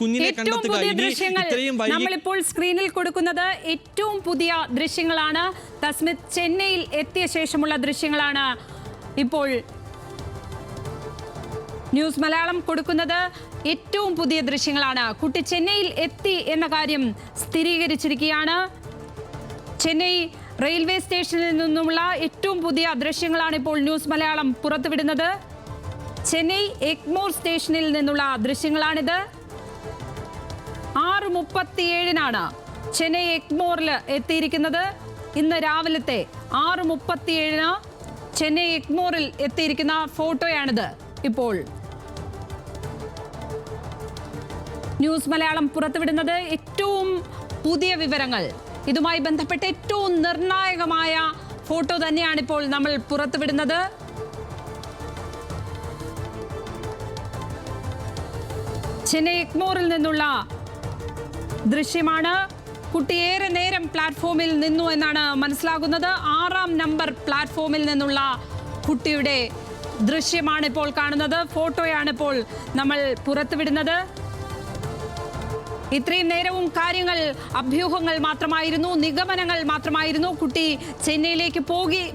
കുഞ്ഞിനെ കണ്ടെത്തുക. നമ്മളിപ്പോൾ സ്ക്രീനിൽ കൊടുക്കുന്നത് ഏറ്റവും പുതിയ ദൃശ്യങ്ങളാണ്. തസ്മിത് ചെന്നൈയിൽ എത്തിയ ശേഷമുള്ള ദൃശ്യങ്ങളാണ് ഇപ്പോൾ ന്യൂസ് മലയാളം കൊടുക്കുന്നത്. ഏറ്റവും പുതിയ ദൃശ്യങ്ങളാണ്. കുട്ടി ചെന്നൈയിൽ എത്തി എന്ന കാര്യം സ്ഥിരീകരിച്ചിരിക്കുകയാണ്. ചെന്നൈ റെയിൽവേ സ്റ്റേഷനിൽ നിന്നുമുള്ള ഏറ്റവും പുതിയ ദൃശ്യങ്ങളാണ് ഇപ്പോൾ ന്യൂസ് മലയാളം പുറത്തുവിടുന്നത്. ചെന്നൈ എഗ്മോർ സ്റ്റേഷനിൽ നിന്നുള്ള ദൃശ്യങ്ങളാണിത്. 6:37 ചെന്നൈ എഗ്മോറിൽ എത്തിയിരിക്കുന്നത്. ഇന്ന് രാവിലത്തെ 6:37 ചെന്നൈ എഗ്മോറിൽ എത്തിയിരിക്കുന്ന ഫോട്ടോയാണിത്. ഇപ്പോൾ ന്യൂസ് മലയാളം പുറത്തുവിടുന്നത് ഏറ്റവും പുതിയ വിവരങ്ങൾ, ഇതുമായി ബന്ധപ്പെട്ട് ഏറ്റവും നിർണായകമായ ഫോട്ടോ തന്നെയാണ് ഇപ്പോൾ നമ്മൾ പുറത്തുവിടുന്നത്. ചെന്നൈ എഗ്മോറിൽ നിന്നുള്ള ദൃശ്യമാണ്. കുട്ടി ഏറെ നേരം പ്ലാറ്റ്ഫോമിൽ നിന്നു എന്നാണ് മനസ്സിലാകുന്നത്. 6-ാം നമ്പർ പ്ലാറ്റ്ഫോമിൽ നിന്നുള്ള കുട്ടിയുടെ ദൃശ്യമാണ് ഇപ്പോൾ കാണുന്നത്. ഫോട്ടോയാണ് ഇപ്പോൾ നമ്മൾ പുറത്തുവിടുന്നത്. ഇത്രയും നേരവും കാര്യങ്ങൾ അഭ്യൂഹങ്ങൾ മാത്രമായിരുന്നു, നിഗമനങ്ങൾ മാത്രമായിരുന്നു. കുട്ടി ചെന്നൈയിലേക്ക്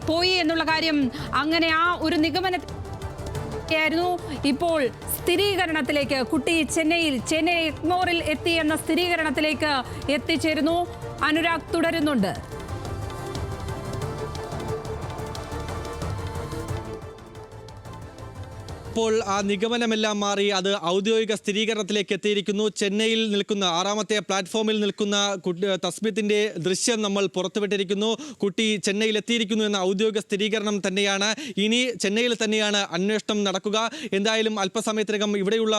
പോയി എന്നുള്ള കാര്യം അങ്ങനെ ആ ഒരു നിഗമനമായിരുന്നു. ഇപ്പോൾ സ്ഥിരീകരണത്തിലേക്ക്, കുട്ടി ചെന്നൈ എഗ്മോറിൽ എത്തി എന്ന സ്ഥിരീകരണത്തിലേക്ക് എത്തിച്ചേരുന്നു. അനുരാഗ് തുടരുന്നുണ്ട്. ഇപ്പോൾ ആ നിഗമനമെല്ലാം മാറി അത് ഔദ്യോഗിക സ്ഥിരീകരണത്തിലേക്ക് എത്തിയിരിക്കുന്നു. ചെന്നൈയിൽ നിൽക്കുന്ന 6-ാമത്തെ പ്ലാറ്റ്ഫോമിൽ നിൽക്കുന്ന തസ്മിത്തിന്റെ ദൃശ്യം നമ്മൾ പുറത്തുവിട്ടിരിക്കുന്നു. കുട്ടി ചെന്നൈയിൽ എത്തിയിരിക്കുന്നു എന്ന ഔദ്യോഗിക സ്ഥിരീകരണം തന്നെയാണ്. ഇനി ചെന്നൈയിൽ തന്നെയാണ് അന്വേഷണം നടക്കുക. എന്തായാലും അല്പസമയത്തിനകം ഇവിടെയുള്ള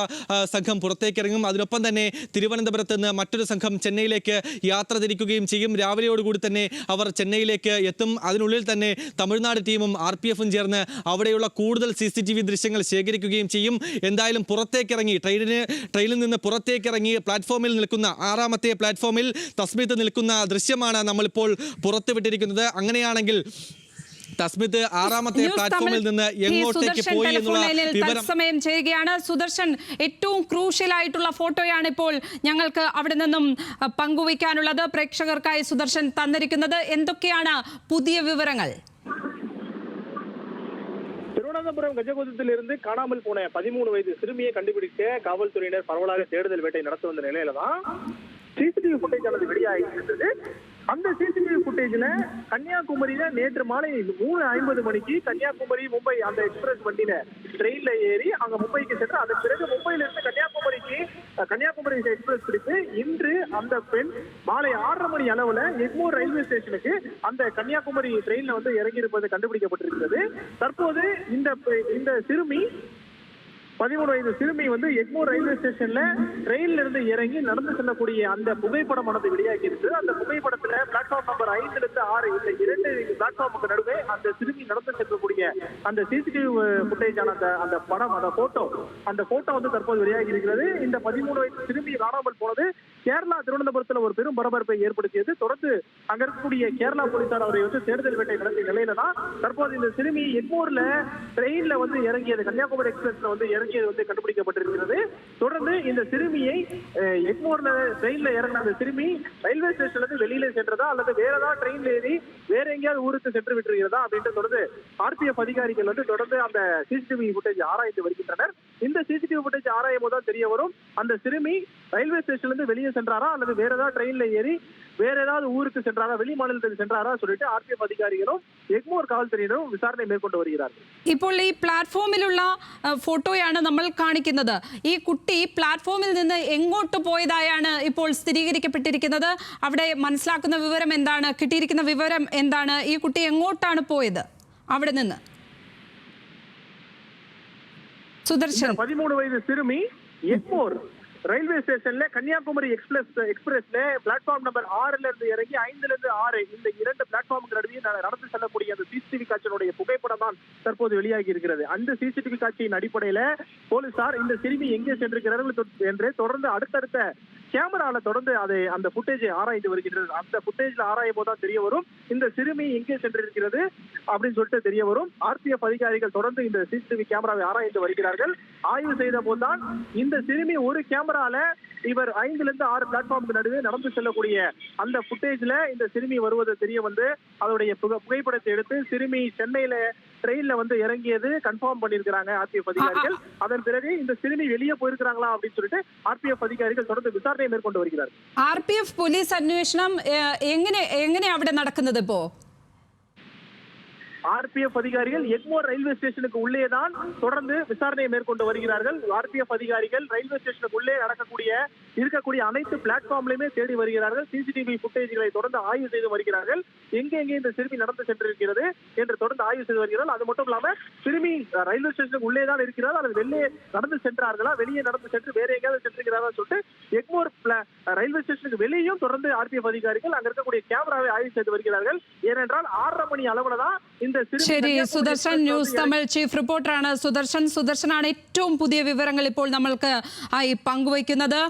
സംഘം പുറത്തേക്കിറങ്ങും. അതിനൊപ്പം തന്നെ തിരുവനന്തപുരത്ത് നിന്ന് മറ്റൊരു സംഘം ചെന്നൈയിലേക്ക് യാത്ര തിരിക്കുകയും ചെയ്യും. രാവിലെയോടുകൂടി തന്നെ അവർ ചെന്നൈയിലേക്ക് എത്തും. അതിനുള്ളിൽ തന്നെ തമിഴ്നാട് ടീമും RPF ചേർന്ന് അവിടെയുള്ള കൂടുതൽ CCTV ദൃശ്യങ്ങൾ ശേഖരിക്കുകയും ചെയ്യും. എന്തായാലും പുറത്തേക്കിറങ്ങി ട്രെയിനിൽ നിന്ന് പുറത്തേക്കിറങ്ങി പ്ലാറ്റ്ഫോമിൽ നിൽക്കുന്ന 6-ാമത്തെ പ്ലാറ്റ്ഫോമിൽ തസ്മിത്ത് നിൽക്കുന്ന ദൃശ്യമാണ് നമ്മളിപ്പോൾ പുറത്തുവിട്ടിരിക്കുന്നത്. അങ്ങനെയാണെങ്കിൽ തസ്മിത്ത് 6-ാമത്തെ പ്ലാറ്റ്ഫോമിൽ നിന്ന് എങ്ങോട്ടേക്ക് പോയി എന്നുള്ള വിവരം സമയം ചെയ്യുകയാണ്. സുദർശൻ, ഏറ്റവും ക്രൂഷ്യൽ ആയിട്ടുള്ള ഫോട്ടോയാണ് ഇപ്പോൾ ഞങ്ങൾക്ക് അവിടെ നിന്നും പങ്കുവയ്ക്കാനുള്ളത്. പ്രേക്ഷകർക്കായി സുദർശൻ തന്നിരിക്കുന്നത് എന്തൊക്കെയാണ് പുതിയ വിവരങ്ങൾ? திருவனந்தபுரம் கஜகோதத்திலிருந்து காணாமல் போன 13 வயது சிறுமியை கண்டுபிடிக்க காவல்துறையினர் பரவலாக தேடுதல் வேட்டை நடத்தி வந்த நிலையில தான் சிசிடிவி ஃபுட்டேஜ் ஆனது வெளியாகி இருந்தது. அந்த சிசிடிவி ஃபுட்டேஜ்ல கன்னியாகுமரியில நேற்று மாலை 3:50 மணிக்கு கன்னியாகுமரி மும்பை அந்த எக்ஸ்பிரஸ் வண்டியில ட்ரெயின்ல ஏறி அங்க மும்பைக்கு சென்று அதன் பிறகு மும்பையில இருந்து கன்னியாகுமரி எக்ஸ்பிரஸ் பிடித்து இன்று அந்த பெண் மாலை 6:30 மணி அளவுல எக்மோர் ரயில்வே ஸ்டேஷனுக்கு அந்த கன்னியாகுமரி ட்ரெயின்ல வந்து இறங்கி இருப்பது கண்டுபிடிக்கப்பட்டிருக்கிறது. தற்போது இந்த சிறுமி 13 வயது சிறுமி வந்து எக்மோர் ரயில்வே ஸ்டேஷன்ல ட்ரெயின்ல இருந்து இறங்கி நடந்து செல்லக்கூடிய அந்த புகைப்படமானது வெளியாகி இருக்கு. அந்த புகைப்படத்துல பிளாட்ஃபார்ம் நம்பர் 5 இருந்து 6 இந்த 2 பிளாட்ஃபார்முக்கு நடுவே அந்த சிறுமி நடந்து செல்லக்கூடிய அந்த CCTV ஃபுட்டேஜ் ஆன அந்த படம், அந்த போட்டோ வந்து தற்போது வெளியாகி இருக்கிறது. இந்த 13 வயது சிறுமி காணாமல் போனது கேரளா திருவனந்தபுரத்துல ஒரு பெரும் பரபரப்பை ஏற்படுத்தியது. தொடர்ந்து அங்க இருக்கக்கூடிய கேரளா போலீசார் அவரை வந்து தேடுதல் வேட்டை நடத்திய நிலையில தான் தற்போது இந்த சிறுமி எக்மோர்ல ட்ரெயின்ல வந்து இறங்கியது, கன்னியாகுமரி எக்ஸ்பிரஸ்ல வந்து இறங்கியது வந்து கண்டுபிடிக்கப்பட்டிருக்கிறது. தொடர்ந்து இந்த சிறுமியை எக்மோர்ல ட்ரெயின்ல இறங்கின அந்த சிறுமி ரயில்வே ஸ்டேஷன்ல இருந்து வெளியில சென்றதா அல்லது வேற ஏதாவது ட்ரெயின்ல ஏறி வேற எங்கேயாவது ஊருக்கு சென்று விட்டுருக்கிறதா அப்படின்ட்டு தொடர்ந்து RPF அதிகாரிகள் வந்து தொடர்ந்து அந்த CCTV ஃபுட்டேஜ் ஆராய்ந்து வருகின்றனர். இந்த CCTV ஃபுட்டேஜ் ஆராயும் போது தெரிய வரும் அந்த சிறுமி ரயில்வே ஸ்டேஷன்ல இருந்து வெளியே சென்றாரா அல்லது வேற ஏதாவது ட்ரெயின்ல ஏறி வேற ஏதாவது ஊருக்கு சென்றாரா, வெளி மாநிலத்துக்கு சென்றாரா சொல்லிட்டு RPF அதிகாரிகளும் എഗ്മോർ കാവൽത്തുറയിലും വിചാരണ മേൽക്കൊണ്ട് വരികയാണ്. ഇപ്പോൾ ഈ പ്ലാറ്റ്ഫോമിലുള്ള ഫോട്ടോയാണ് നമ്മൾ കാണിക്കുന്നത്. ഈ കുട്ടി പ്ലാറ്റ്ഫോമിൽ നിന്ന് എങ്ങോട്ട് പോയതായാണ് ഇപ്പോൾ സ്ഥിരീകരിക്കപ്പെട്ടിരിക്കുന്നത്. അവിടെ മനസ്സിലാക്കുന്ന വിവരം എന്താണ്, കിട്ടിയിരിക്കുന്ന വിവരം എന്താണ്? ഈ കുട്ടി എങ്ങോട്ടാണ് പോയത് അവിടെ നിന്ന്? സുദർശൻ, 13 വയസ്സ് സിറുമി എഗ്മോർ ரயில்வே ஸ்டேஷன்ல கன்னியாகுமரி எக்ஸ்பிரஸ்ல பிளாட்ஃபார்ம் நம்பர் 6ல இருந்து இறங்கி 5ல இருந்து 6 இந்த 2 பிளாட்ஃபார்முக்கு நடுவே நடந்து செல்லக்கூடிய அந்த CCTV காட்சியினுடைய புகைப்படம் தான் தற்போது வெளியாகி இருக்கிறது. அந்த CCTV காட்சியின் அடிப்படையில போலீசார் இந்த சிறுமி எங்கே சென்றிருக்கிறார்கள் என்று தொடர்ந்து அடுத்தடுத்த கேமரால தொடர்ந்து அந்த புட்டேஜை ஆராய்ந்து வருகின்றது. அந்த புட்டேஜ்ல ஆராயும் போதுதான் தெரிய வரும் இந்த சிறுமி எங்கே சென்றிருக்கிறது அப்படின்னு சொல்லிட்டு தெரிய வரும். RPF அதிகாரிகள் தொடர்ந்து இந்த CCTV கேமராவை ஆராய்ந்து வருகிறார்கள். ஆய்வு செய்த போதுதான் இந்த சிறுமி ஒரு கேமரால இவர் 5லிருந்து 6 பிளாட்ஃபார்முக்கு நடுவே நடந்து செல்லக்கூடிய அந்த புட்டேஜ்ல இந்த சிறுமி வருவது தெரிய வந்து அதோடைய புகைப்படத்தை எடுத்து சிறுமி சென்னையில ட்ரெயின்ல வந்து இறங்கியது கன்ஃபார்ம் பண்ணிருக்காங்க RPF அதிகாரிகள். அதன் பிறகு இந்த சிறுமி வெளியே போயிருக்கிறாங்களா அப்படின்னு சொல்லிட்டு RPF அதிகாரிகள் தொடர்ந்து വിചാരണ മേற்കൊണ്ട് வருகிறார். RPF പോലീസ് അന്വേഷണം എങ്ങനെ അവിടെ നടക്കുന്നത് ഇപ്പോ? RPF அதிகாரிகள் எக்மோர் ரயில்வே ஸ்டேஷனுக்கு உள்ளே தான் தொடர்ந்து விசாரணையை மேற்கொண்டு வருகிறார்கள். RPF அதிகாரிகள் ரயில்வே ஸ்டேஷனுக்கு உள்ளே இருக்கக்கூடிய அனைத்து பிளாட்ஃபார்ம்லயுமே தேடி வருகிறார்கள். CCTV புட்டேஜ்களை தொடர்ந்து ஆய்வு செய்து வருகிறார்கள். எங்கே இந்த சிறுமி நடந்து சென்றிருக்கிறது என்று தொடர்ந்து ஆய்வு செய்து வருகிறார்கள். அது மட்டும் இல்லாம சிறுமி ரயில்வே ஸ்டேஷனுக்கு உள்ளே தான் இருக்கிறார், அல்லது வெளியே நடந்து சென்றார்களா, வெளியே நடந்து சென்று வேற எங்கேயாவது சென்றிருக்கிறாரா சொல்லிட்டு எக்மோர் ரயில்வே ஸ்டேஷனுக்கு வெளியும் தொடர்ந்து RPF அதிகாரிகள் அங்க இருக்கக்கூடிய கேமராவை ஆய்வு செய்து வருகிறார்கள். ஏனென்றால் 6:30 மணி அளவுல தான் ശരി, സുദർശൻ ന്യൂസ് തമിഴ് ചീഫ് റിപ്പോർട്ടറാണ് സുദർശനാണ് ഏറ്റവും പുതിയ വിവരങ്ങൾ ഇപ്പോൾ നമ്മൾക്ക് ആയി പങ്കുവയ്ക്കുന്നത്.